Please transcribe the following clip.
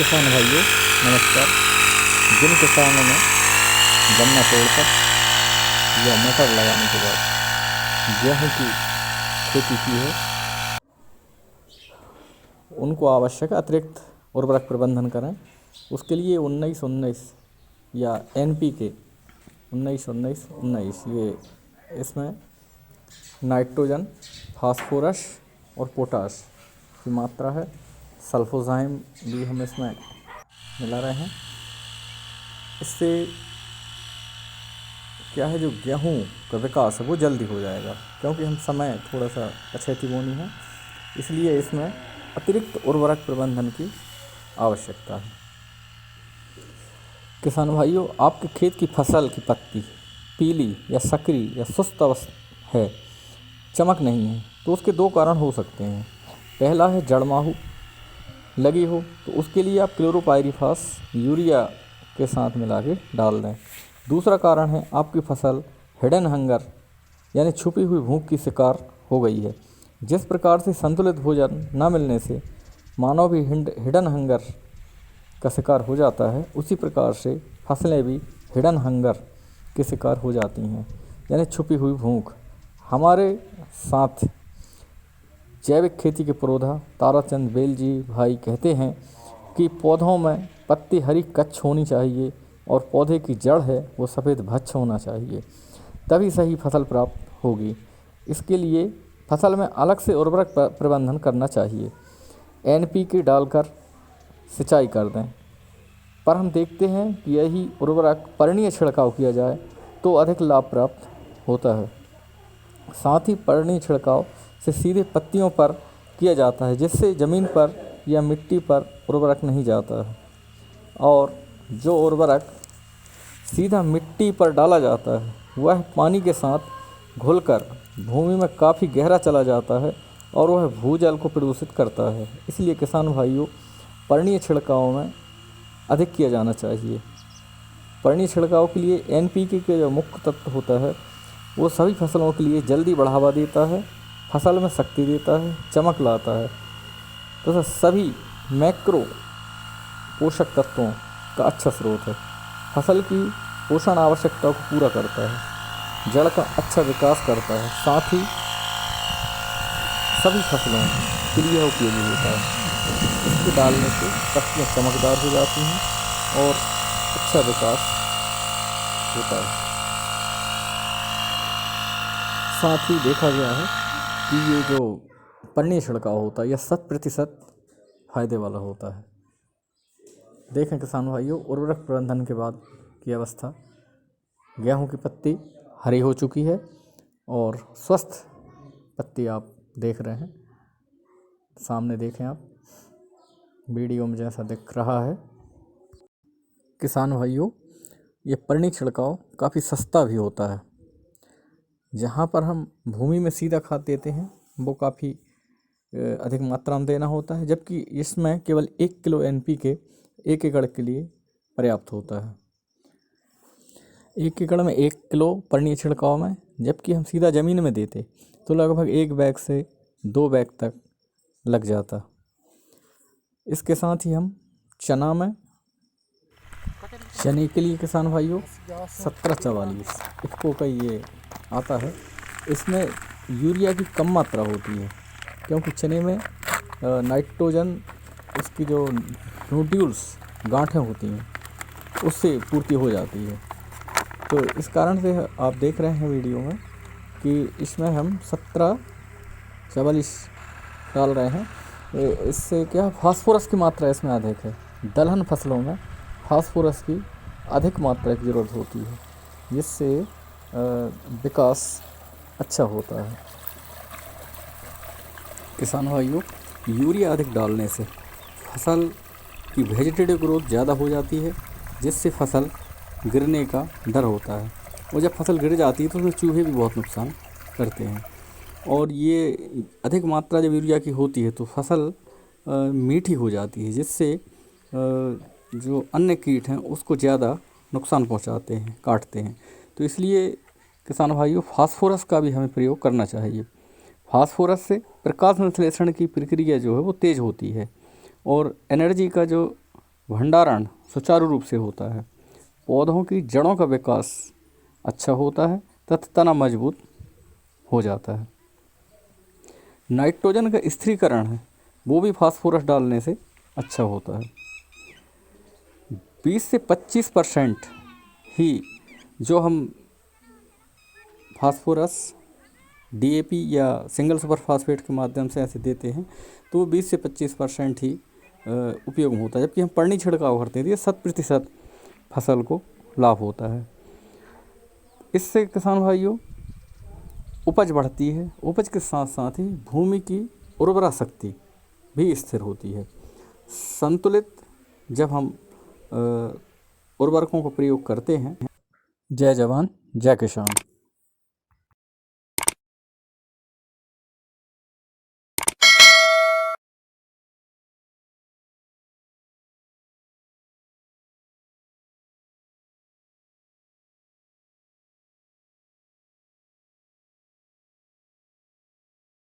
किसान भाइयों नमस्कार। जिन किसानों ने गन्ना तोड़कर या मटर लगाने के बाद गेहूं की खेती की है, उनको आवश्यक अतिरिक्त उर्वरक प्रबंधन करें। उसके लिए 19-19 या NPK 19-19-19 ये इसमें नाइट्रोजन, फास्फोरस और पोटाश की मात्रा है। सल्फोजाइम भी हम इसमें मिला रहे हैं। इससे क्या है, जो गेहूं का विकास है वो जल्दी हो जाएगा, क्योंकि हम समय थोड़ा सा पछेती बोनी है, इसलिए इसमें अतिरिक्त उर्वरक प्रबंधन की आवश्यकता है। किसान भाइयों, आपके खेत की फसल की पत्ती पीली या संकरी या सुस्त अवस्था है, चमक नहीं है, तो उसके दो कारण हो सकते हैं। पहला है जड़ माहू लगी हो, तो उसके लिए आप क्लोरोपाइरीफास यूरिया के साथ मिला के डाल दें। दूसरा कारण है आपकी फसल हिडन हंगर यानी छुपी हुई भूख की शिकार हो गई है। जिस प्रकार से संतुलित भोजन न मिलने से मानव भी हिडन हंगर का शिकार हो जाता है, उसी प्रकार से फसलें भी हिडन हंगर के शिकार हो जाती हैं, यानी छुपी हुई भूख। हमारे साथ जैविक खेती के पुरोधा ताराचंद बेल जी भाई कहते हैं कि पौधों में पत्ती हरी कच्छ होनी चाहिए और पौधे की जड़ है वो सफ़ेद भच्छ होना चाहिए, तभी सही फसल प्राप्त होगी। इसके लिए फसल में अलग से उर्वरक प्रबंधन करना चाहिए। NPK डालकर सिंचाई कर दें, पर हम देखते हैं कि यही उर्वरक पर्णीय छिड़काव किया जाए तो अधिक लाभ प्राप्त होता है। साथ ही पर्णीय छिड़काव से सीधे पत्तियों पर किया जाता है, जिससे ज़मीन पर या मिट्टी पर उर्वरक नहीं जाता है, और जो उर्वरक सीधा मिट्टी पर डाला जाता है वह पानी के साथ घुलकर भूमि में काफ़ी गहरा चला जाता है और वह भूजल को प्रदूषित करता है। इसलिए किसान भाइयों, पर्णीय छिड़काव में अधिक किया जाना चाहिए। पर्णीय छिड़काव के लिए NPK के जो मुख्य तत्व होता है वो सभी फसलों के लिए जल्दी बढ़ावा देता है, फसल में शक्ति देता है, चमक लाता है तथा सभी मैक्रो पोषक तत्वों का अच्छा स्रोत है। फसल की पोषण आवश्यकता को पूरा करता है, जड़ का अच्छा विकास करता है, साथ ही सभी फसलों के लिए उपयोगी होता है। इसके डालने से फसलें चमकदार हो जाती हैं और अच्छा विकास होता है। साथ ही देखा गया है कि ये जो पर्णीय छिड़काव होता है यह 100% फायदे वाला होता है। देखें किसान भाइयों, उर्वरक प्रबंधन के बाद की अवस्था, गेहूं की पत्ती हरी हो चुकी है और स्वस्थ पत्ती आप देख रहे हैं, सामने देखें आप वीडियो में जैसा दिख रहा है। किसान भाइयों, ये पर्णीय छिड़काव काफ़ी सस्ता भी होता है। जहाँ पर हम भूमि में सीधा खाद देते हैं वो काफ़ी अधिक मात्रा में देना होता है, जबकि इसमें केवल 1 किलो NPK 1 एकड़ के लिए पर्याप्त होता है। 1 एकड़ में 1 किलो पर्णीय छिड़काव में, जबकि हम सीधा ज़मीन में देते तो लगभग 1 बैग से 2 बैग तक लग जाता। इसके साथ ही हम चने के लिए किसान भाइयों 1744 इफ़को का ये आता है। इसमें यूरिया की कम मात्रा होती है, क्योंकि चने में नाइट्रोजन, उसकी जो नोड्यूल्स गांठें होती हैं उससे पूर्ति हो जाती है। तो इस कारण से आप देख रहे हैं वीडियो में कि इसमें हम 1744 डाल रहे हैं। इससे क्या फास्फोरस की मात्रा इसमें अधिक है। दलहन फसलों में फास्फोरस की अधिक मात्रा की ज़रूरत होती है, जिससे विकास अच्छा होता है। किसान भाइयों, यूरिया अधिक डालने से फसल की वेजिटेटिव ग्रोथ ज़्यादा हो जाती है, जिससे फसल गिरने का डर होता है, और जब फसल गिर जाती है तो उसमें चूहे भी बहुत नुकसान करते हैं। और ये अधिक मात्रा जब यूरिया की होती है तो फसल मीठी हो जाती है, जिससे जो अन्य कीट हैं उसको ज़्यादा नुकसान पहुंचाते हैं, काटते हैं। तो इसलिए किसान भाइयों, फास्फोरस का भी हमें प्रयोग करना चाहिए। फास्फोरस से प्रकाश संश्लेषण की प्रक्रिया जो है वो तेज़ होती है और एनर्जी का जो भंडारण सुचारू रूप से होता है, पौधों की जड़ों का विकास अच्छा होता है तथा तना मजबूत हो जाता है। नाइट्रोजन का स्थिरीकरण है वो भी फास्फोरस डालने से अच्छा होता है। 20 से 25% ही जो हम फास्फोरस डीएपी या सिंगल सुपर फास्फेट के माध्यम से ऐसे देते हैं तो वो 20 से 25% ही उपयोग होता है, जबकि हम पर्णी छिड़काव करते हैं तो ये 100% फसल को लाभ होता है। इससे किसान भाइयों उपज बढ़ती है, उपज के साथ साथ ही भूमि की उर्वरा शक्ति भी स्थिर होती है। संतुलित जब हम उर्वरकों को प्रयोग करते हैं। जय जवान जय किसान।